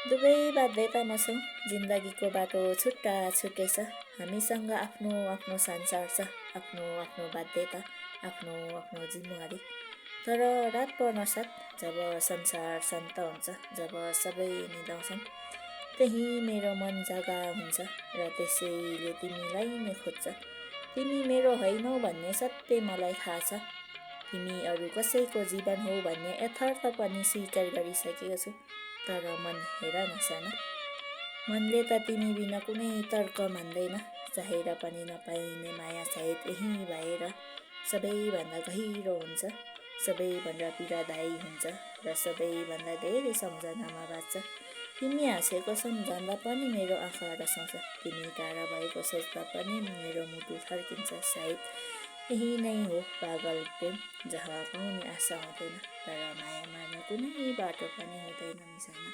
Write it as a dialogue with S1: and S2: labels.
S1: दुवै बाध्यतामा छौँ। जिन्दगीको बाटो छुट्टा छुट्टै छ। हामीसँग आफ्नो आफ्नो संसार छ, आफ्नो आफ्नो बाध्यता, आफ्नो आफ्नो जिम्मेवारी। तर रात पर्न साथ जब संसार शान्त हुन्छ, जब सबै निदाउँछन्, त्यही मेरो मन जग्गा हुन्छ र त्यसैले तिमीलाई नै खोज्छ। तिमी मेरो होइनौ भन्ने सत्य मलाई थाहा छ। तिमी अरू कसैको जीवन हो भन्ने यथार्थ पनि स्वीकार गरिसकेको छु। तर मन हेर न साना, मनले त तिमी बिना कुनै तर्क मान्दैन। चाहेर पनि नपाइने माया सायद यही भएर सबैभन्दा गहिरो हुन्छ, सबैभन्दा पीडादायी हुन्छ र सबैभन्दा धेरै सम्झनामा बाँच्छ। तिमी हाँसेको सम्झँदा पनि मेरो आँखा रसाउँछ। तिमी टाढा भएको सोच्दा पनि मेरो मुटु थर्किन्छ। सायद यही नै हो पागल प्रेम, जहाँ पाउने आशा हुँदैन तर माया मार्ने कुनै बाटो पनि हुँदैन मिसाना।